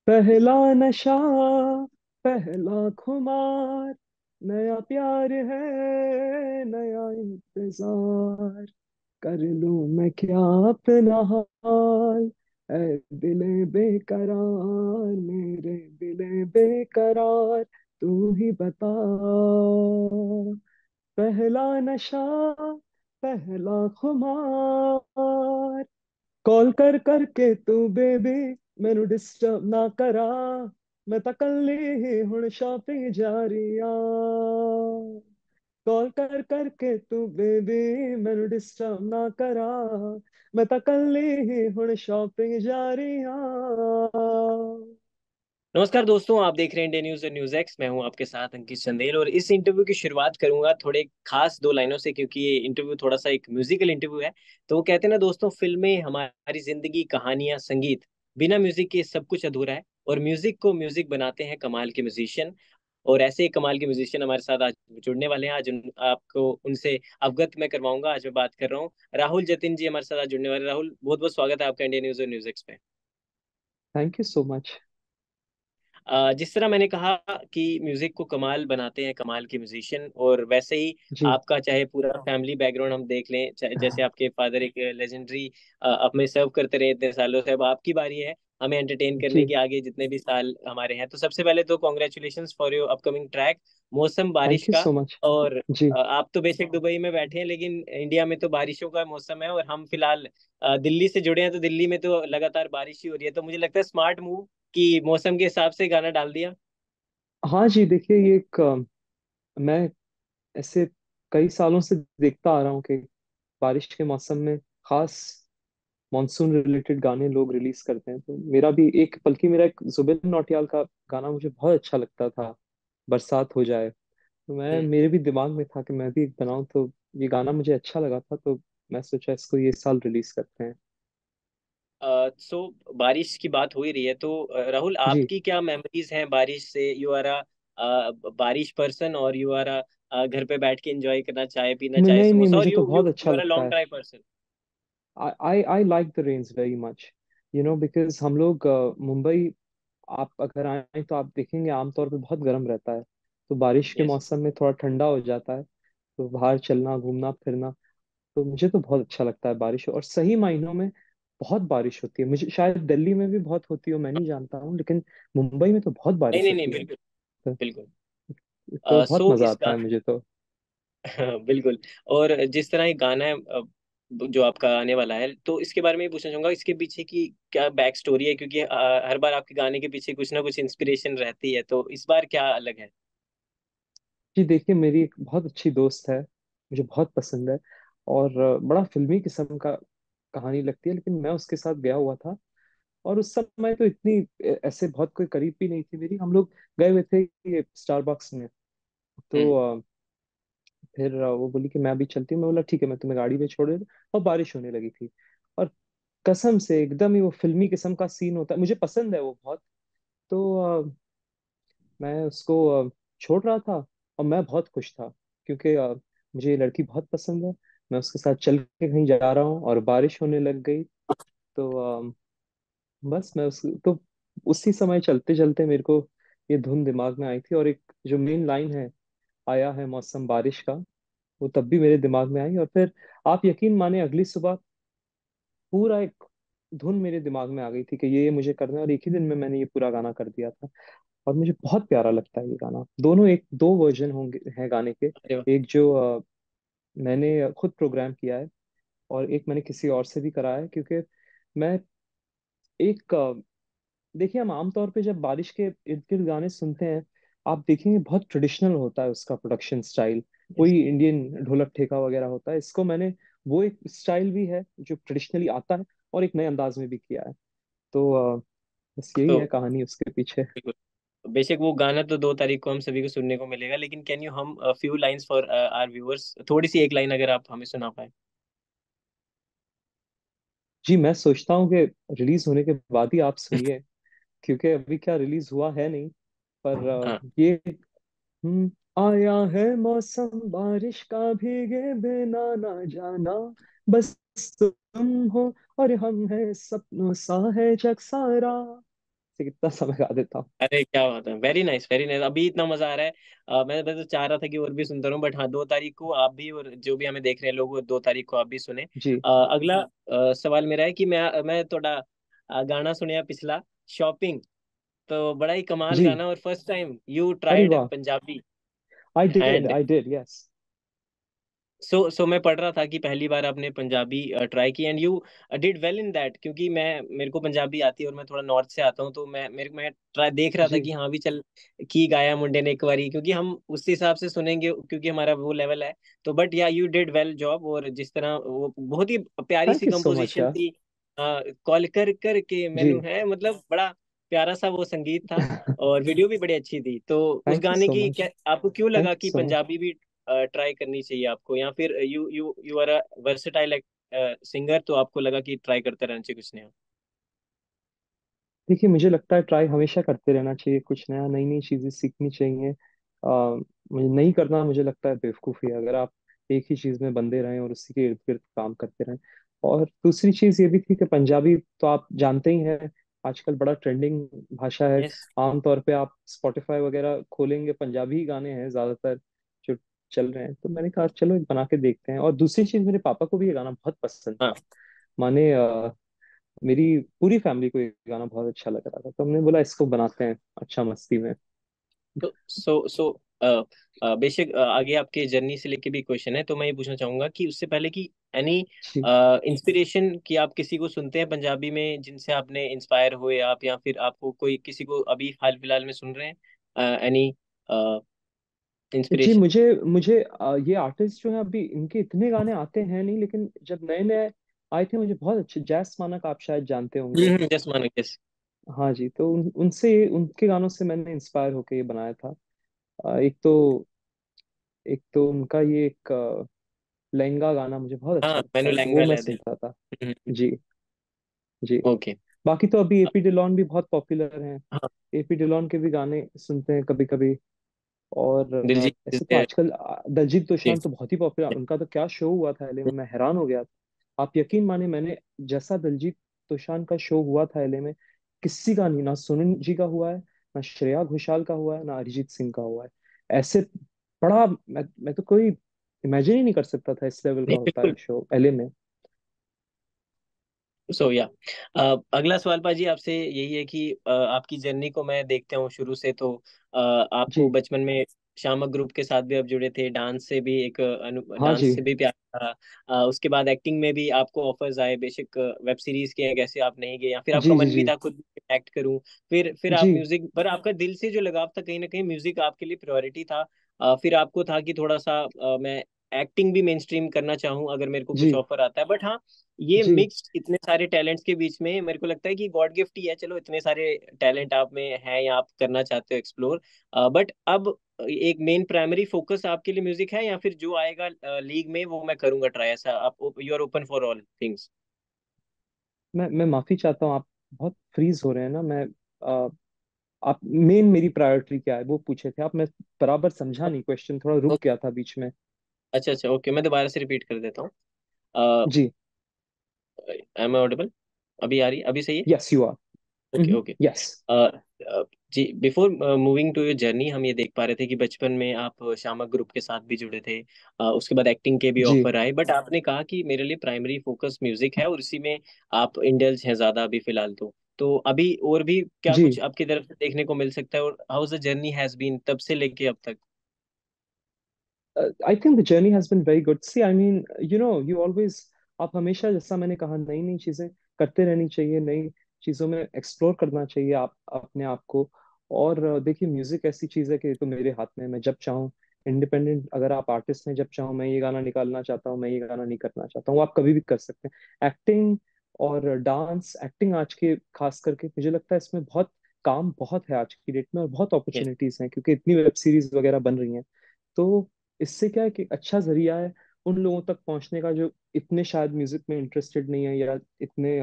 पहला नशा, पहला खुमार, नया प्यार है, नया इंतजार, कर लूं मैं क्या अपना हाल, ऐ दिले बेकरार, मेरे दिले बेकरार, तू ही बता। पहला नशा, पहला खुमार, कॉल कर करके तू बेबी मैनू डिस्टर्ब ना करा, मैं ਤਾਂ ਕੱਲੀ ही ਹੁਣ ਸ਼ਾਪਿੰਗ ਜਾ ਰਹੀ ਆ। कॉल कर करके तू बेबी मैनू डिस्टर्ब ना करा, मैं ਤਾਂ ਕੱਲੀ ही ਹੁਣ शॉपिंग जा रही आ। नमस्कार दोस्तों, आप देख रहे हैं इंडिया न्यूज और न्यूज एक्स। मैं हूं आपके साथ अंकित चंदेल और इस इंटरव्यू की शुरुआत करूंगा थोड़े खास दो लाइनों से, क्योंकि ये इंटरव्यू थोड़ा सा एक म्यूजिकल इंटरव्यू है। तो वो कहते हैं ना दोस्तों, फिल्में हमारी जिंदगी, कहानियां, संगीत, बिना म्यूजिक के सब कुछ अधूरा है। और म्यूजिक को म्यूजिक बनाते हैं कमाल के म्यूजिशियन। और ऐसे ही कमाल के म्यूजिशियन हमारे साथ आज जुड़ने वाले हैं। आपको उनसे अवगत मैं करवाऊंगा। आज मैं बात कर रहा हूँ राहुल जतिन जी, हमारे साथ आज जुड़ने वाले। राहुल, बहुत बहुत स्वागत है आपका इंडिया न्यूज और न्यूज एक्स पे। Thank you so much. जिस तरह मैंने कहा कि म्यूजिक को कमाल बनाते हैं कमाल के म्यूजिशियन, और वैसे ही जी। आपका चाहे पूरा फैमिली बैकग्राउंड हम देख लें, जैसे आपके फादर एक लेजेंडरी अपने सर्व करते रहे इतने सालों से, अब आपकी बारी है हमें एंटरटेन करने जी। की आगे जितने भी साल हमारे हैं। तो सबसे पहले तो congratulations for your upcoming track मौसम बारिश थैंक यू का। So much. और जी। आप तो बेशक दुबई में बैठे हैं, लेकिन इंडिया में तो बारिशों का मौसम है, और हम फिलहाल दिल्ली से जुड़े हैं, तो दिल्ली में तो लगातार बारिश ही हो रही है। तो मुझे लगता है स्मार्ट मूव कि मौसम के हिसाब से गाना डाल दिया। हाँ जी, देखिए ये एक मैं ऐसे कई सालों से देखता आ रहा हूँ कि बारिश के मौसम में खास मॉनसून रिलेटेड गाने लोग रिलीज करते हैं। तो मेरा भी एक, बल्कि मेरा एक जुबिन नौटियाल का गाना मुझे बहुत अच्छा लगता था, बरसात हो जाए। तो मैं, मेरे भी दिमाग में था कि मैं भी एक बनाऊं, तो ये गाना मुझे अच्छा लगा था, तो मैं सोचा इसको ये साल रिलीज करते हैं। सो बारिश की बात हो ही रही है, तो राहुल, जी। आपकी क्या मेमोरीज हैं बारिश से? यू आर अ बारिश पर्सन, और यू आर अ घर पे बैठ के एंजॉय करना, चाय पीना, चाय नहीं नहीं, समोसा, और मुझे तो यू बहुत यू अच्छा यू आर अ लगता लॉन्ग है। Drive person? I like the rains very much, you know, because हम लोग मुंबई, आप अगर आए तो आप देखेंगे आमतौर पे बहुत गर्म रहता है। तो बारिश के यस। मौसम में थोड़ा ठंडा हो जाता है, तो बाहर चलना घूमना फिरना, तो मुझे तो बहुत अच्छा लगता है बारिश। और सही मायनों में बहुत बारिश होती है। मुझे शायद दिल्ली में भी बहुत होती हो, मैं नहीं जानता हूँ, लेकिन मुंबई में तो बहुत नहीं बारिश नहीं नहीं, होती है। बिल्कुल तो, बिल्कुल। तो बहुत सो मजा इस आता है मुझे तो। बिल्कुल। और जिस तरह ये गाना है जो आपका आने वाला है, तो इसके बारे में भी पूछना चाहूंगा, इसके पीछे की क्या बैक स्टोरी है? क्योंकि हर बार आपके गाने के पीछे कुछ ना कुछ इंस्पिरेशन रहती है, तो इस बार क्या अलग है? जी देखिए, मेरी एक बहुत अच्छी दोस्त है, मुझे बहुत पसंद है, और बड़ा फिल्मी किस्म का कहानी लगती है, लेकिन मैं उसके साथ गया हुआ था। और उस समय तो इतनी ऐसे बहुत कोई करीब भी नहीं थी मेरी। हम लोग गए हुए थे ये स्टारबक्स में। तो हम्म। फिर वो बोली कि मैं अभी चलती हूँ। मैं बोला ठीक है, मैं तुम्हें गाड़ी पे छोड़ देता हूँ। और बारिश होने लगी थी, और कसम से एकदम ही वो फिल्मी किस्म का सीन होता है, मुझे पसंद है वो बहुत। तो मैं उसको छोड़ रहा था, और मैं बहुत खुश था, क्योंकि मुझे ये लड़की बहुत पसंद है। मैं उसके साथ चल के कहीं जा रहा हूँ और बारिश होने लग गई। तो बस मैं उस तो उसी समय चलते चलते मेरे को ये धुन दिमाग में आई थी, और एक जो मेन लाइन है, आया है मौसम बारिश का, वो तब भी मेरे दिमाग में आई। और फिर आप यकीन माने, अगली सुबह पूरा एक धुन मेरे दिमाग में आ गई थी कि ये मुझे करना है, और एक ही दिन में मैंने ये पूरा गाना कर दिया था। और मुझे बहुत प्यारा लगता है ये गाना। दोनों, एक दो वर्जन होंगे हैं गाने के। अरे वाह। एक जो मैंने खुद प्रोग्राम किया है, और एक मैंने किसी और से भी कराया है, क्योंकि मैं एक देखिए, हम आमतौर पे जब बारिश के इर्द गिर्द गाने सुनते हैं, आप देखेंगे बहुत ट्रेडिशनल होता है उसका प्रोडक्शन स्टाइल। Yes. कोई इंडियन ढोलक ठेका वगैरह होता है। इसको मैंने, वो एक स्टाइल भी है जो ट्रेडिशनली आता है, और एक नए अंदाज में भी किया है। तो बस यही तो है कहानी उसके पीछे। बिल्कुल, बेशक वो गाना तो 2 तारीख को हम सभी को सुनने को मिलेगा, लेकिन can you hum few lines for our viewers, थोड़ी सी एक लाइन अगर आप हमें सुना पाए। जी, मैं सोचता हूँ कि रिलीज होने के बाद ही आप सुनिए, क्योंकि अभी क्या रिलीज हुआ है नहीं। पर हाँ। ये आया है मौसम बारिश का, भीगे बिना ना जाना, बस तुम हो और हम है, सपनों सा है जग सारा, से कितना समय गा देता हूँ। अरे क्या बात है, वेरी नाइस वेरी नाइस, अभी इतना मजा आ रहा है। मैं तो चाह रहा था कि और भी सुनता रहूं, बट हाँ 2 तारीख को आप भी और जो भी हमें देख रहे हैं लोग, वो 2 तारीख को आप भी सुने। जी अगला सवाल मेरा है कि मैं थोड़ा गाना सुनया पिछला, शॉपिंग, तो बड़ा ही कमाल जी। गाना, और फर्स्ट टाइम यू अरे ट्राइड वाह। पंजाबी। आई एंड डिड यस। सो मैं पढ़ रहा था कि पहली बार आपने पंजाबी ट्राई की, and you did well in that, क्योंकि मैं मेरे को पंजाबी आती है और मैं थोड़ा नॉर्थ से आता हूँ, तो मैं ट्राई देख रहा था जी। कि हाँ भी चल, की गाया मुंडे ने एक बारी, क्योंकि हम उस हिसाब से सुनेंगे क्योंकि हमारा वो लेवल है। तो बट या यू डिड वेल जॉब, और जिस तरह वो बहुत ही प्यारी थैंक सी यू सो मच कंपोजिशन यार। थी। कॉल कर कर के मैनू जी। है, मतलब बड़ा प्यारा सा वो संगीत था, और वीडियो भी बड़ी अच्छी थी। तो उस थैंक यू गाने सो की मच। क्या आपको क्यों थैंक लगा यू कि सो मच। पंजाबी भी ट्राई करनी चाहिए आपको, या फिर you are a versatile singer, तो आपको लगा कि ट्राई करते रहना चाहिए कुछ नया। देखिए, मुझे लगता है ट्राई हमेशा करते रहना चाहिए, कुछ नया, नई नई चीजें सीखनी चाहिए। मुझे नहीं करना, मुझे लगता है बेवकूफ़ी है अगर आप एक ही चीज में बंधे रहें और उसी के इर्द गिर्द काम करते रहें। और दूसरी चीज ये भी थी कि पंजाबी तो आप जानते ही हैं, आजकल बड़ा ट्रेंडिंग भाषा है। यस। आमतौर पे आप स्पॉटिफाई वगैरह खोलेंगे, पंजाबी ही गाने हैं ज्यादातर जो चल रहे हैं। तो मैंने कहा चलो एक बना के देखते हैं। और दूसरी चीज, मेरे पापा को भी ये गाना बहुत पसंद हाँ। था। माने मेरी पूरी फैमिली को ये गाना बहुत अच्छा लग रहा था, तो हमने बोला इसको बनाते हैं अच्छा मस्ती में। तो बेशक आगे आपके जर्नी से लेके भी क्वेश्चन है, तो मैं ये पूछना चाहूंगा कि उससे पहले कि एनी जी इंस्पिरेशन, कि आप किसी को सुनते हैं पंजाबी में जिनसे आपने इंस्पायर हुए आप, या फिर आपको कोई किसी को अभी हाल फिलहाल में सुन रहे हैं, एनी जी। इंस्पिरेशन? मुझे मुझे ये आर्टिस्ट जो है अभी इनके इतने गाने आते हैं नहीं, लेकिन जब नए नए आए थे मुझे बहुत अच्छे, जैस मानक आप शायद जानते होंगे। जस्ट मानो, यस। हाँ जी। तो उनसे, उनके गानों से मैंने इंस्पायर होकर ये बनाया था। एक तो उनका ये एक लहंगा गाना मुझे बहुत हाँ अच्छा लगता मैंने है, तो वो लहंगा मैं ले दिल। सुनता था। जी जी। ओके। बाकी तो अभी एपी डिलॉन भी बहुत पॉपुलर हैं। हाँ। एपी डिलॉन के भी गाने सुनते हैं कभी कभी। और दिलजीत is ऐसे तो there, आजकल दलजीत दोसांझ yes। तो बहुत ही पॉपुलर, उनका तो क्या शो हुआ था एलए में, मैं हैरान हो गया था। आप यकीन माने, मैंने जैसा दलजीत दोसांझ का शो हुआ था एलए में, किसी का नहीं, ना सोनू जी का हुआ है, ना श्रेया घोषाल का हुआ है, ना अरिजीत सिंह का हुआ है। ऐसे बड़ा, मैं तो कोई इमेजिन ही नहीं कर सकता था इस लेवल का नहीं होता बिल्कुल। है शो एलए में। सो या अगला सवाल पाजी आपसे यही है कि आपकी जर्नी को मैं देखता हूँ शुरू से, तो आपको जी बचपन में शामक ग्रुप के साथ भी आप जुड़े थे, डांस से भी एक हाँ डांस जी। से भी प्यार था। उसके बाद एक्टिंग में भी आपको ऑफर्स आए, बेशक वेब सीरीज के हैं, कैसे आप नहीं गए, या फिर आपका जी जी मन भी जी था खुद एक्ट करूं। फिर आप जी। म्यूजिक पर आपका दिल से जो लगाव था, कहीं ना कहीं म्यूजिक आपके लिए प्रायोरिटी था। फिर आपको था कि थोड़ा सा मैं एक्टिंग भी मेन स्ट्रीम करना चाहूँ अगर मेरे को कुछ जी ऑफर आता है, बट हाँ ये जी। मिक्स्ड इतने सारे टैलेंट्स के बीच में मेरे को लगता है कि गॉड गिफ्ट ही है, चलो इतने सारे टैलेंट आप में है या आप करना चाहते हो एक्सप्लोर, बट अब एक मेन प्राइमरी फोकस आपके लिए म्यूजिक है, या फिर जो आएगा लीग में वो मैं करूंगा ट्राई, ऐसा आप you are open for all things? मैं माफी चाहता हूँ, आप बहुत फ्रीज हो रहे हैं ना। मैं आप मेन मेरी प्रायोरिटी क्या है वो पूछे थे आप, मैं बराबर समझा नहीं, क्वेश्चन थोड़ा रुक गया था बीच में। अच्छा अच्छा, ओके, मैं दोबारा से रिपीट कर देता हूँ। जी। Am I audible? अभी आ रही, अभी सही है? Yes you are. Okay okay. Yes. जी, before moving to your journey, हम ये देख पा रहे थे कि बचपन में आप शामक ग्रुप के साथ भी जुड़े थे, उसके बाद एक्टिंग के भी जी ऑफर आए, बट आपने कहा कि मेरे लिए प्राइमरी फोकस म्यूजिक है, और इसी में आप इंडल्ज हैं ज्यादा अभी फिलहाल। तो अभी और भी क्या जी। कुछ आपकी तरफ से देखने को मिल सकता है, और how the journey has been तब से लेके अब तक? I think the journey has been very good. See I mean, you always, आप हमेशा, जैसा मैंने कहा, नई नई चीजें करते रहनी चाहिए, नई चीजों में एक्सप्लोर करना चाहिए आप अपने आप को। और देखिए, म्यूजिक ऐसी चीज है कि ये तो मेरे हाथ में है, मैं जब चाहूँ इंडिपेंडेंट, अगर आप आर्टिस्ट हैं, जब चाहूँ मैं ये गाना निकालना चाहता हूँ, मैं ये गाना नहीं करना चाहता हूँ, आप कभी भी कर सकते हैं। एक्टिंग और डांस, एक्टिंग आज के खास करके मुझे लगता है इसमें बहुत काम बहुत है आज की डेट में, और बहुत यस। अपॉर्चुनिटीज हैं क्योंकि इतनी वेब सीरीज वगैरह बन रही हैं। तो इससे क्या है कि अच्छा जरिया है उन लोगों तक पहुंचने का जो इतने शायद म्यूजिक में इंटरेस्टेड नहीं है, या इतने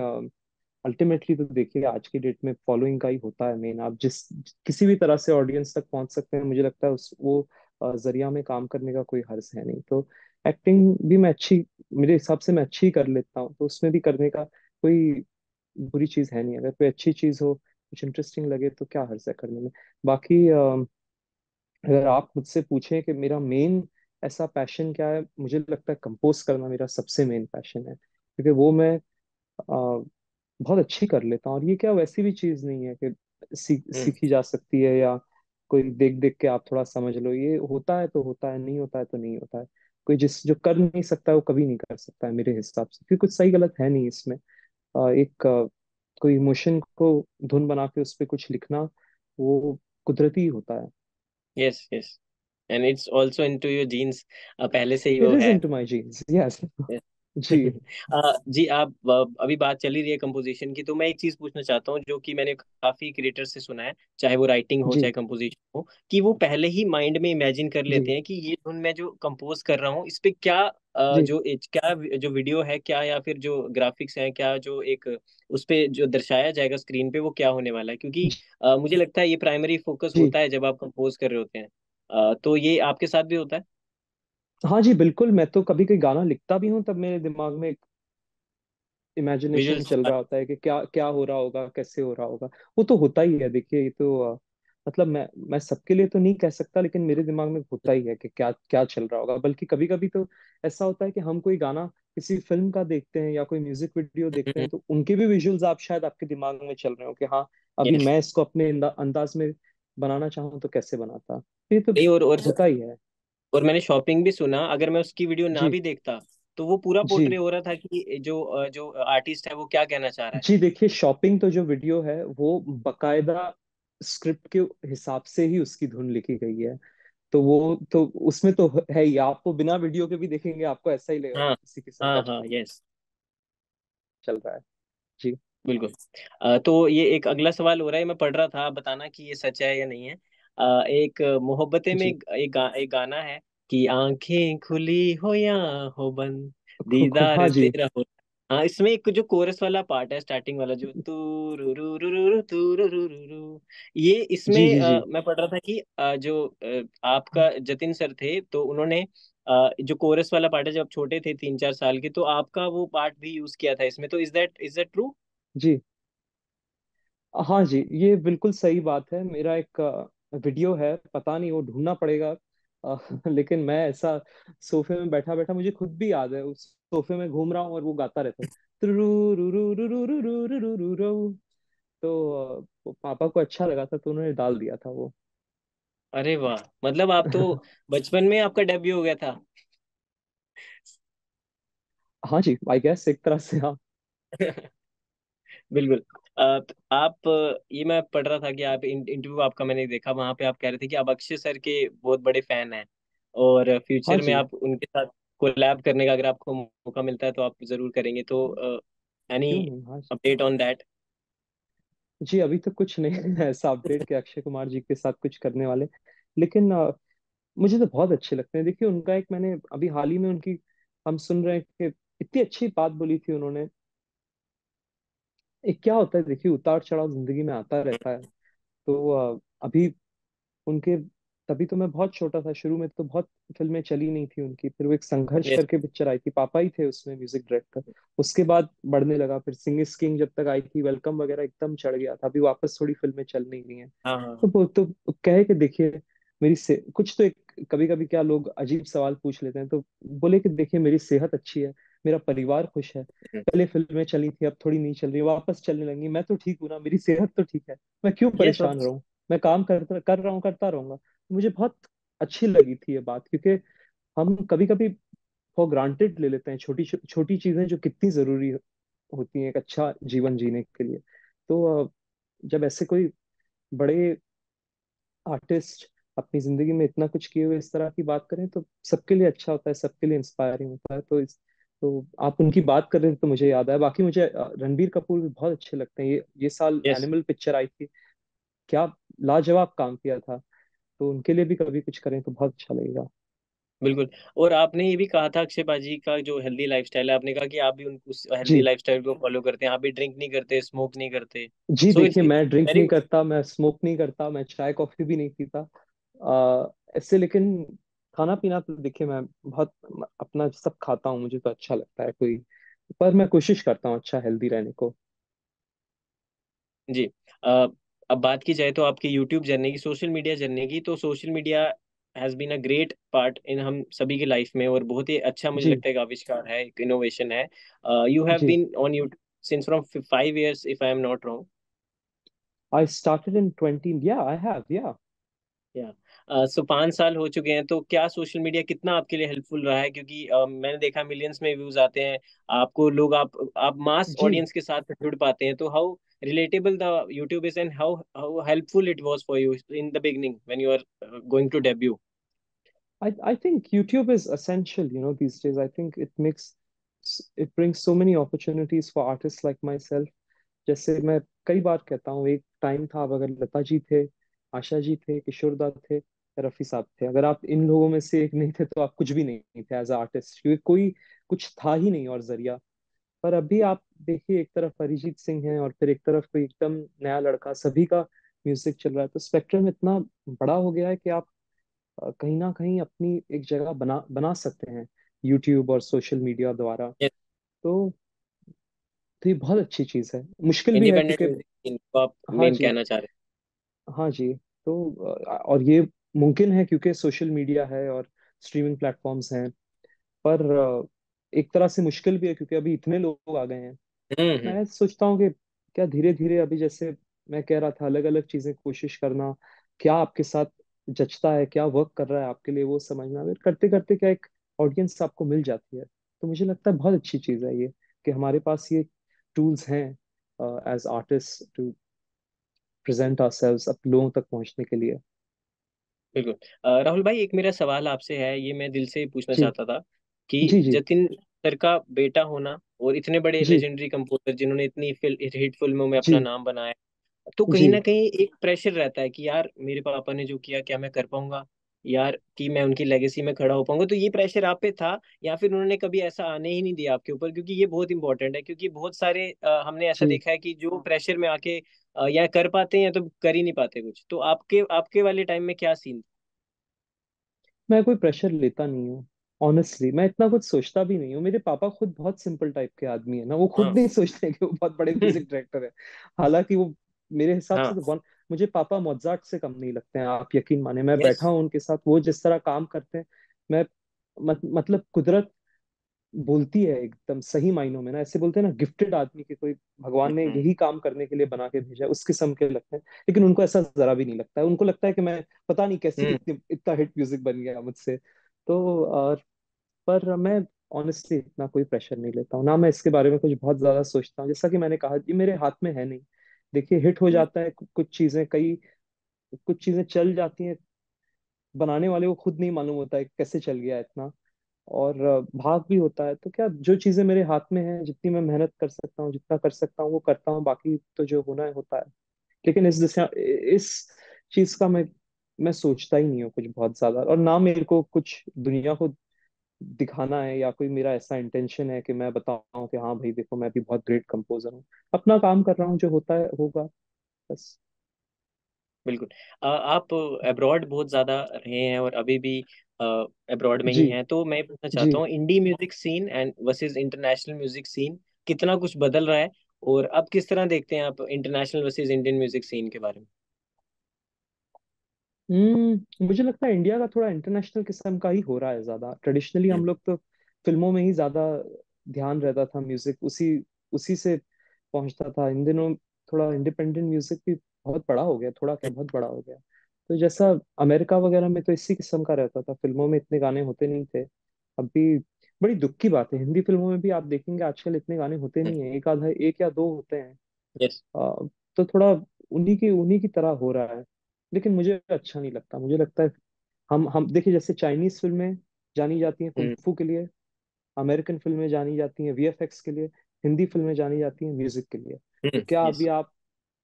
अल्टीमेटली तो देखिए आज की डेट में फॉलोइंग का ही होता है मेन। आप जिस किसी भी तरह से ऑडियंस तक पहुंच सकते हैं, मुझे लगता है उस वो जरिया में काम करने का कोई हर्ज है नहीं। तो एक्टिंग भी मैं अच्छी, मेरे हिसाब से मैं अच्छी कर लेता हूँ, तो उसमें भी करने का कोई बुरी चीज है नहीं। अगर कोई अच्छी चीज हो कुछ इंटरेस्टिंग लगे तो क्या हर्ज है करने में। बाकी अगर आप मुझसे पूछें कि मेरा मेन ऐसा पैशन क्या है, मुझे लगता है कंपोज करना मेरा सबसे मेन पैशन है, क्योंकि वो मैं बहुत अच्छी कर लेता हूँ। और ये क्या वैसी भी चीज नहीं है कि हम्म। सीखी जा सकती है, या कोई देख देख के आप थोड़ा समझ लो। ये होता है तो होता है, नहीं होता है तो नहीं होता है। कोई जिस जो कर नहीं सकता है वो कभी नहीं कर सकता है मेरे हिसाब से, क्योंकि कुछ सही गलत है नहीं इसमें। कोई इमोशन को धुन बना के उस पर कुछ लिखना, वो कुदरती ही होता है। Yes yes, and it's also into your genes, पहले से ही इट वो इज है। Into my genes, yes. जी जी आप अभी बात चली रही है कंपोजिशन की, तो मैं एक चीज पूछना चाहता हूँ जो कि मैंने काफी क्रिएटर से सुना है, चाहे वो राइटिंग हो जी चाहे कंपोजिशन हो, कि वो पहले ही माइंड में इमेजिन कर जी लेते हैं कि ये धुन मैं जो कंपोज कर रहा हूँ इस पे क्या जी जो वीडियो है क्या, या फिर जो ग्राफिक्स है क्या, जो एक उस पे जो दर्शाया जाएगा स्क्रीन पे वो क्या होने वाला है, क्योंकि मुझे लगता है ये प्राइमरी फोकस जी। होता है जब आप कंपोज कर रहे होते हैं। तो ये आपके साथ भी होता है? हाँ जी बिल्कुल, मैं तो कभी कोई गाना लिखता भी हूँ तब मेरे दिमाग में इमेजिनेशन विजुअल्स। चल रहा होता है कि क्या क्या हो रहा होगा, कैसे हो रहा होगा। वो तो होता ही है, देखिए ये तो मतलब मैं सबके लिए तो नहीं कह सकता, लेकिन मेरे दिमाग में होता ही है कि क्या क्या चल रहा होगा। बल्कि कभी कभी तो ऐसा होता है कि हम कोई गाना किसी फिल्म का देखते हैं या कोई म्यूजिक वीडियो देखते हैं, तो उनके भी विजुअल्स आप शायद आपके दिमाग में चल रहे हो कि हाँ, अभी यस। मैं इसको अपने अंदाज में बनाना चाहूँ तो कैसे बनाता। तो ये तो नहीं, और होता ही है। और मैंने शॉपिंग भी सुना, अगर मैं उसकी वीडियो ना जी भी देखता तो वो पूरा पोर्ट्रे जी हो रहा था कि जो आर्टिस्ट है वो क्या कहना चाह रहा है। जी। देखिए शॉपिंग तो जो वीडियो है वो बकायदा स्क्रिप्ट के हिसाब से ही उसकी धुन लिखी गई है। तो वो तो उसमें तो है ही, आपको बिना वीडियो के भी देखेंगे आपको ऐसा ही लगेगा हाँ कि किसी किस्म का हाँ हाँ, यस, चल रहा है। जी बिल्कुल। तो ये एक अगला सवाल हो रहा है, मैं पढ़ रहा था, आप बताना कि ये सच है या नहीं है। एक मोहब्बतें में जी। एक गाना है कि आंखें खुली हो या हो बंद, दीदार हाँ जी तेरा हो। हाँ, इसमें एक जो कोरस वाला पार्ट है, स्टार्टिंग वाला जो तू रू रू रू रू रू तू रू रू रू रू, ये जी इसमें जी जी मैं पढ़ रहा था कि आपका जतिन सर थे तो उन्होंने जो कोरस वाला पार्ट है, जब आप छोटे थे 3-4 साल के, तो आपका वो पार्ट भी यूज किया था इसमें, तो इज दैट ट्रू? जी। हाँ जी, ये बिल्कुल सही बात है। मेरा एक वीडियो है, पता नहीं वो ढूंढना पड़ेगा। लेकिन मैं ऐसा सोफे में बैठा बैठा, मुझे खुद भी याद है, उस सोफे में घूम रहा हूँ और वो गाता रहता है तुरु रु रु रु रु रु रु रु रु रु रु। तो वो पापा को अच्छा लगा था तो उन्होंने डाल दिया था वो। अरे वाह, मतलब आप तो बचपन में आपका डेब्यू हो गया था। हाँ जी, आई गेस एक तरह से हाँ। बिल्कुल। आप ये मैं पढ़ रहा था कि आप इंटरव्यू आपका मैंने देखा, वहां पे आप कह रहे थे कि आप अक्षय सर के बहुत बड़े फैन हैं, और हाँ फ्यूचर में जी, आप उनके साथ कोलैब करने का अगर आपको मौका मिलता है तो आप जरूर करेंगे, तो एनी क्यों नहीं, हाँ जी। Update on that? जी अभी तो कुछ नहीं है ऐसा अपडेट के अक्षय कुमार जी के साथ कुछ करने वाले। लेकिन मुझे तो बहुत अच्छे लगते हैं। देखिए उनका एक, मैंने अभी हाल ही में उनकी, हम सुन रहे हैं कि इतनी अच्छी बात बोली थी उन्होंने। एक क्या होता है, देखिए उतार चढ़ाव जिंदगी में आता रहता है। तो अभी उनके, तभी तो मैं बहुत छोटा था, शुरू में तो बहुत फिल्में चली नहीं थी उनकी। फिर वो एक संघर्ष यस। करके पिक्चर आई थी, पापा ही थे उसमें म्यूजिक डायरेक्टर। उसके बाद बढ़ने लगा, फिर सिंग इज किंग जब तक आई थी, वेलकम वगैरह एकदम चढ़ गया था। अभी वापस थोड़ी फिल्में चल नहीं रही हैं। हाँ हाँ तो वो तो कहे कि देखिए मेरी से कुछ तो एक, कभी कभी क्या लोग अजीब सवाल पूछ लेते हैं, तो बोले कि देखिए मेरी सेहत अच्छी है, मेरा परिवार खुश है। पहले फिल्में चली थी, अब थोड़ी नहीं चल रही, वापस चलने लगी, मैं तो ठीक हूँ ना, मेरी सेहत तो ठीक है, मैं क्यों यस। परेशान रहूं। मैं काम कर रहा हूँ, करता रहूंगा। मुझे बहुत अच्छी लगी थी ये बात, क्योंकि हम कभी कभी फॉर ग्रांटेड ले लेते हैं छोटी छोटी चीजें जो कितनी जरूरी होती हैं एक अच्छा जीवन जीने के लिए। तो जब ऐसे कोई बड़े आर्टिस्ट अपनी जिंदगी में इतना कुछ किए हुए इस तरह की बात करें, तो सबके लिए अच्छा होता है, सबके लिए इंस्पायरिंग होता है। तो आप उनकी बात कर रहे थे तो मुझे याद आया। बाकी मुझे रणबीर कपूर भी बहुत अच्छे लगते हैं। ये साल यस, एनिमल पिक्चर आई थी, क्या लाजवाब काम किया था। तो उनके लिए भी कभी कुछ करें तो बहुत अच्छा लगेगा। बिल्कुल। और आपने ये भी कहा था अक्षय बाजी का जो हेल्दी लाइफस्टाइल है, आपने कहा कि आप भी उन उस हेल्दी जी लाइफस्टाइल को फॉलो करते हैं, आप भी ड्रिंक नहीं करते, स्मोक नहीं करते। जी। सो इट्स देखिए इट्स मैं ड्रिंक वेरी नहीं गुड। करता, मैं स्मोक नहीं करता, मैं चाय कॉफी भी नहीं पीता ऐसे। लेकिन खाना पीना तो देखिए मैं बहुत अपना सब खाता हूँ, मुझे तो अच्छा लगता है कोई। पर मैं कोशिश करता हूँ अच्छा हेल्दी रहने को। जी। अ, अब बात की जाए तो आपकी यूट्यूब जर्नी की, सोशल मीडिया जर्नी की, तो social media has been a great part in हम सभी की लाइफ में, और बहुत ही अच्छा मुझे जी लगता है एक आविष्कार है, एक इनोवेशन है। यू हैव जी। Been on YouTube since from 5 years if I am not wrong. I started in 20, yeah, I have, yeah। या सो 5 साल हो चुके हैं, तो क्या सोशल मीडिया कितना आपके लिए हेल्पफुल रहा है? क्योंकि मैंने देखा मिलियंस में व्यूज आते हैं, आपको लोग, आप मास जी, ऑडियंस के साथ जुड़ पाते हैं, तो how relatable the YouTube is, and how how helpful it was for you in the beginning when you are going to debut? I think YouTube is essential, these days. I think it brings so many opportunities for artists like myself. जैसे मैं कई बार कहता हूँ, एक time था, अब अगर लता जी थे, आशा जी थे, किशोर दा थे, रफी साहब थे, अगर आप इन लोगों में से एक नहीं थे तो आप कुछ भी नहीं थे एज आर्टिस्ट, क्योंकि कोई कुछ था ही नहीं और जरिया। पर अभी आप देखिए, एक तरफ अरिजीत सिंह है और फिर एक तरफ कोई एकदम नया लड़का, सभी का म्यूजिक चल रहा है, तो स्पेक्ट्रम इतना बड़ा हो गया है कि आप कहीं ना कहीं अपनी एक जगह बना बना सकते हैं यूट्यूब और सोशल मीडिया द्वारा। तो तो ये बहुत अच्छी चीज है, मुश्किल भी है इंडिपेंडेंट क्योंकि, म्यूजिक को आप हाँ मेन जी, कहना चाह रहे हाँ जी। तो और ये मुमकिन है क्योंकि सोशल मीडिया है और स्ट्रीमिंग प्लेटफॉर्म्स हैं। पर एक तरह से मुश्किल भी है क्योंकि अभी इतने लोग आ गए हैं। हैं? मैं सोचता हूँ कि क्या धीरे धीरे, अभी जैसे मैं कह रहा था, अलग अलग चीजें कोशिश करना, क्या आपके साथ जचता है, क्या वर्क कर रहा है आपके लिए, वो समझना, फिर करते करते क्या एक ऑडियंस आपको मिल जाती है। तो मुझे लगता है बहुत अच्छी चीज है ये, कि हमारे पास ये टूल्स हैं as artist to present ourselves अब लोगों तक पहुंचने के लिए। बिल्कुल। राहुल भाई, एक मेरा सवाल आपसे है, ये मैं दिल से पूछना जी चाहता था कि जी जी जतिन सर का बेटा होना और इतने बड़े जी लेजेंडरी कंपोजर जिन्होंने इतनी हिट फिल्मों में अपना जी नाम बनाया, तो कहीं ना जी। कहीं एक प्रेशर रहता है कि यार मेरे पापा ने जो किया क्या मैं कर पाऊंगा, यार कि मैं उनकी लेगेसी में खड़ा हो पाऊंगा? तो ये प्रेशर आप पे था, या फिर उन्होंने कभी ऐसा आने ही नहीं दिया आपके ऊपर? क्योंकि ये बहुत इंपॉर्टेंट है, क्योंकि बहुत सारे हमने ऐसा जी, देखा है कि जो प्रेशर में आके या कर पाते हैं या तो कर ही नहीं पाते कुछ। तो आपके आपके वाले टाइम में क्या सीन? मैं कोई प्रेशर लेता नहीं हूँ। ऑनेस्टली मैं इतना कुछ सोचता भी नहीं हूँ। मेरे पापा खुद बहुत सिंपल टाइप के आदमी है ना, वो खुद हाँ। नहीं सोचते कि वो बहुत बड़े म्यूजिक डायरेक्टर है। हालांकि वो मेरे हिसाब से हाँ। तो बहुत, मुझे पापा मोजार्ट से कम नहीं लगते हैं, आप यकीन माने। मैं यस। बैठा हूँ उनके साथ, वो जिस तरह काम करते हैं, मैं मतलब कुदरत बोलती है एकदम सही मायनों में ना, ऐसे बोलते हैं ना, गिफ्टेड आदमी के कोई भगवान ने हम्म। यही काम करने के लिए बना के भेजा है, उस किस्म के लगते हैं। लेकिन उनको ऐसा जरा भी नहीं लगता है, उनको लगता है कि मैं पता नहीं कैसे हम्म। इतना हिट म्यूजिक बन गया मुझसे। तो और पर मैं ऑनेस्टली इतना कोई प्रेशर नहीं लेता हूँ ना, मैं इसके बारे में कुछ बहुत ज्यादा सोचता हूँ। जैसा कि मैंने कहा, ये मेरे हाथ में है नहीं। देखिए, हिट हो जाता है कुछ चीजें, कई कुछ चीजें चल जाती हैं, बनाने वाले को खुद नहीं मालूम होता है कैसे चल गया इतना। और भाग भी होता है, तो क्या, जो चीजें मेरे हाथ में है, जितनी मैं मेहनत कर सकता हूँ, जितना कर सकता हूँ वो करता हूँ, बाकी तो जो होना है होता है। लेकिन इस दिशा, इस चीज का मैं सोचता ही नहीं हूँ कुछ बहुत ज्यादा, और ना मेरे को कुछ दुनिया को दिखाना है, या कोई मेरा ऐसा इंटेंशन है कि मैं बताऊं कि हाँ भाई देखो मैं भी बहुत ग्रेट कंपोजर हूँ। अपना काम कर रहा हूँ, जो होता है होगा, बस। बिल्कुल। आप अब्रॉड बहुत ज़्यादा रहे हैं और अभी भी अब्रॉड में जी ही हैं, तो मैं पूछना जी। चाहता हूँ indie music scene and versus international music scene कितना कुछ बदल रहा है, और अब किस तरह देखते हैं आप international versus Indian music scene के बारे मुझे लगता है इंडिया का थोड़ा इंटरनेशनल किस्म का ही हो रहा है ज्यादा। ट्रेडिशनली में? हम लोग तो फिल्मों में ही ज्यादा ध्यान रहता था, म्यूजिक उसी उसी से पहुंचता था। इन दिनों थोड़ा इंडिपेंडेंट म्यूजिक भी बहुत बड़ा हो गया, थोड़ा क्या, बहुत बड़ा हो गया। तो जैसा अमेरिका वगैरह में तो इसी किस्म का रहता था, फिल्मों में इतने गाने होते नहीं थे। अभी बड़ी दुख की बात है, हिंदी फिल्मों में भी आप देखेंगे आजकल इतने गाने होते नहीं है, एक आधा, एक या दो होते हैं। यस। तो थोड़ा उन्हीं की तरह हो रहा है। लेकिन मुझे अच्छा नहीं लगता, मुझे लगता है हम देखिए, जैसे चाइनीज फिल्में जानी जाती हैं हम्म। कुंफू के लिए, अमेरिकन फिल्में जानी जाती हैं वीएफएक्स के लिए, हिंदी फिल्में जानी जाती हैं म्यूजिक के लिए। तो क्या यस।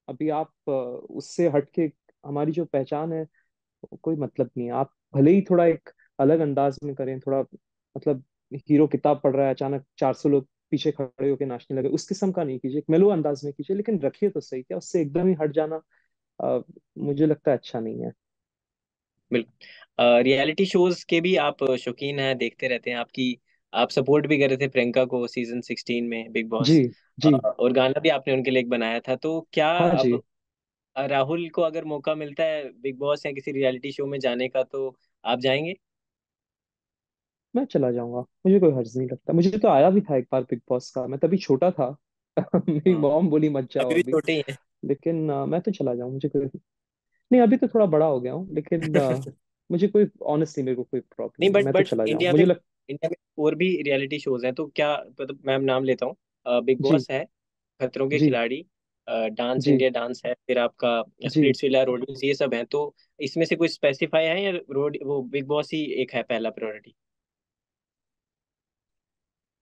अभी आप उससे हटके, हमारी जो पहचान है, कोई मतलब नहीं है। आप भले ही थोड़ा एक अलग अंदाज में करें, थोड़ा मतलब हीरो किताब पढ़ रहा है, अचानक 400 लोग पीछे खड़े होकर नाचने लगे, उस किस्म का नहीं कीजिए, एक मेलो अंदाज में कीजिए, लेकिन रखिए तो सही। क्या उससे एकदम ही हट जाना अ, मुझे लगता है अच्छा नहीं है। बिल्कुल। रियलिटी शोज के भी आप शौकीन हैं, देखते रहते हैं? आपकी आप सपोर्ट भी कर रहे थे प्रियंका को सीजन 16 में, बिग जी बॉस। जी। और गाना भी आपने उनके लिए एक बनाया था। तो क्या हाँ अब जी। राहुल को अगर मौका मिलता है बिग बॉस या किसी रियलिटी शो में जाने का, तो आप जाएंगे? मैं चला जाऊंगा, मुझे कोई हर्ज नहीं लगता। मुझे तो आया भी था एक बार बिग बॉस का, मैं तभी छोटा था। मेरी हाँ, मॉम बोली मत अभी जाओ भी अभी। छोटे ही लेकिन मैं तो चला जाऊं, मुझे कोई नहीं। अभी तो थोड़ा बड़ा हो गया हूँ, लेकिन हैं। मुझे कोई ऑनेस्टली मेरे को कोई प्रॉब्लम नहीं, नहीं है, बट मैं तो बट चला जाऊँ इंडिया में मुझे लग। इंडिया में और भी रियलिटी शोज हैं, तो क्या मतलब, मैं नाम लेता हूँ, बिग जी। बॉस है, खतरों के जी। खिलाड़ी, डांस जी। इंडिया डांस है, फिर आपका जी। स्प्लिट्स विला, रोडीज, ये सब हैं। तो इसमें से कुछ स्पेसिफाई है या रोड वो बिग बॉस ही एक है पहला प्रायोरिटी?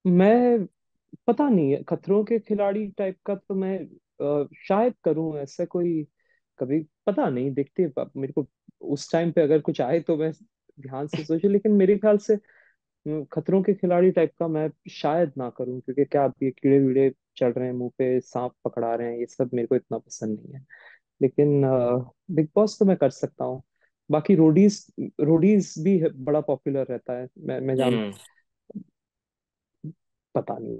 मैं पता नहीं है, खतरों के खिलाड़ी टाइप का तो मैं शायद करूं ऐसा कोई। कभी पता नहीं, देखते हैं। मेरे को उस टाइम पे अगर कुछ आए तो मैं ध्यान से सोचूं, लेकिन मेरे ख्याल से खतरों के खिलाड़ी टाइप का मैं शायद ना करूं, क्योंकि क्या अब ये कीड़े वीड़े चढ़ रहे हैं, मुंह पे सांप पकड़ा रहे हैं, ये सब मेरे को इतना पसंद नहीं है। लेकिन बिग बॉस तो मैं कर सकता हूँ। बाकी रोडीज, रोडीज भी बड़ा पॉपुलर रहता है, मैं जान हम्म। पता नहीं।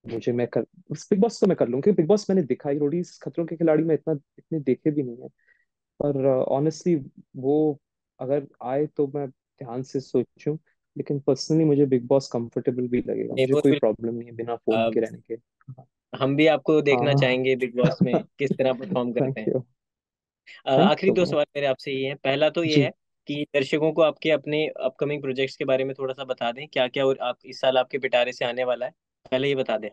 मुझे मैं कर बिग बॉस तो मैं कर लूँ, क्योंकि बिग बॉस मैंने देखा ही, रोडीज खतरों के खिलाड़ी में इतना इतने देखे भी नहीं है। पर ऑनेस्टली वो अगर आए तो मैं ध्यान से सोचूं। लेकिन पर्सनली मुझे बिग बॉस कंफर्टेबल भी लगेगा, नहीं, मुझे वो कोई बिल्कुल। प्रॉब्लम नहीं है बिना फोन के रहने के। हाँ। हम भी आपको देखना हाँ। चाहेंगे बिग बॉस में किस तरह परफॉर्म करते थैंक हैं। यू। थैंक यू आखिरी सो दो मच। सवाल मेरे आपसे ये हैं। पहला तो ये है जी। कि दर्शकों को आपके अपने अपकमिंग प्रोजेक्ट्स के बारे में थोड़ा सा बता दें, क्या क्या और आप इस साल आपके पिटारे से आने वाला है, पहले ये बता दें।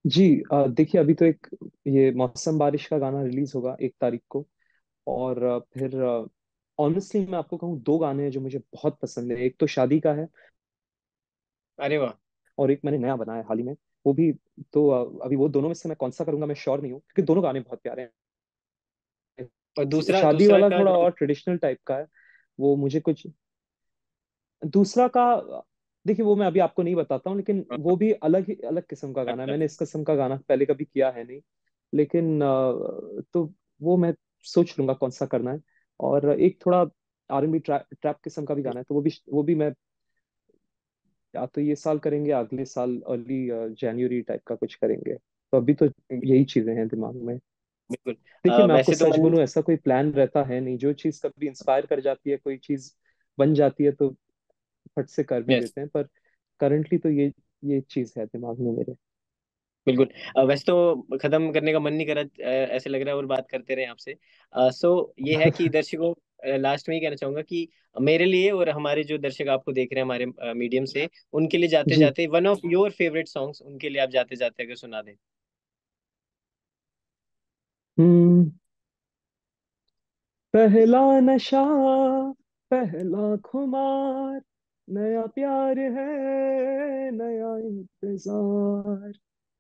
जी। देखिए, अभी तो एक ये मौसम बारिश का गाना रिलीज होगा 1 तारीख को। और फिर ऑनेस्टली मैं आपको कहूँ, 2 गाने हैं जो मुझे बहुत पसंद है। एक तो शादी का है, अरे वाह। और एक मैंने नया बनाया है हाल ही में, वो भी। तो अभी वो दोनों में से मैं कौन सा करूंगा मैं श्योर नहीं हूँ, क्योंकि दोनों गाने बहुत प्यारे और हैं। दूसरा शादी दूसरा वाला का थोड़ा जो और ट्रेडिशनल टाइप का है, वो मुझे कुछ। दूसरा का देखिए, वो मैं अभी आपको नहीं बताता हूँ, लेकिन वो भी अलग ही अलग किस्म का गाना है। अच्छा, मैंने इस किस्म का गाना पहले कभी किया है नहीं। लेकिन तो वो मैं सोच लूंगा कौन सा करना है। और एक थोड़ा R&B ट्रैप किस्म का भी गाना है, तो वो भी मैं या तो ये साल करेंगे, अगले साल अर्ली जनवरी टाइप का कुछ करेंगे। तो अभी तो यही चीजें हैं दिमाग में। बिल्कुल। देखिए, मैं आपको वैसे तो सच मन। बोलूं, ऐसा कोई प्लान रहता है नहीं। जो चीज कभी इंस्पायर कर जाती है, कोई चीज बन जाती है, तो फट से कर भी यस, देते हैं। पर करंटली तो ये चीज है दिमाग में मेरे। बिल्कुल। वैसे तो खत्म करने का मन नहीं कर रहा, ऐसे लग रहा है और बात करते रहे आपसे। सो ये है कि दर्शकों, लास्ट में ही कहना चाहूंगा कि मेरे लिए और हमारे जो दर्शक आपको देख रहे हैं हमारे मीडियम से, उनके लिए जाते जी। जाते one of your favourite songs उनके लिए आप जाते जाते अगर सुना दें। हम्म। पहला नशा, पहला खुमार, नया प्यार है, नया इंतजार,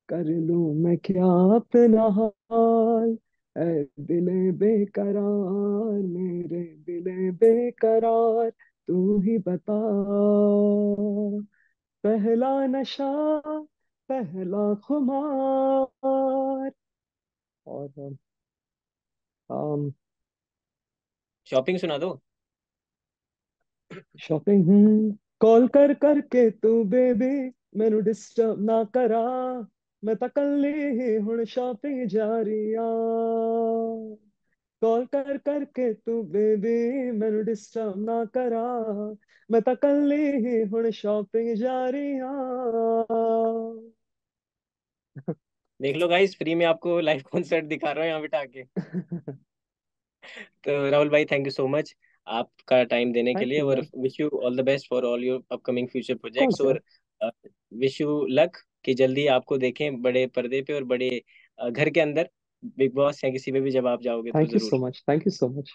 कर लूं मैं क्या अपना हाल, ऐ दिले बेकरार, मेरे दिले बेकरार, तू ही बता। पहला नशा, पहला खुमार। और शॉपिंग सुना दो। शॉपिंग। कॉल कर करके तू बेबी मैनू डिस्टर्ब ना करा, मैं ਤਾਂ ਕੱਲੀ ही ਹੁਣ शॉपिंग जा रही आ। कॉल कर करके तू बेबी मैनू डिस्टर्ब ना करा, मैं ਤਾਂ ਕੱਲੀ ही ਹੁਣ शॉपिंग जा रही आ। देख लो गाइस, फ्री में आपको लाइव कॉन्सर्ट दिखा रहा हूँ यहाँ बिठा के। तो राहुल भाई, थैंक यू सो मच आपका टाइम देने के थैंक लिए, यू और man. Wish you all the best for all your upcoming future projects, course यार। और विश यू लक कि जल्दी आपको देखें बड़े पर्दे पे और बड़े घर के अंदर, बिग बॉस या किसी पे भी जब आप जाओगे तो थैंक यू सो जरूर। Much, thank you so much.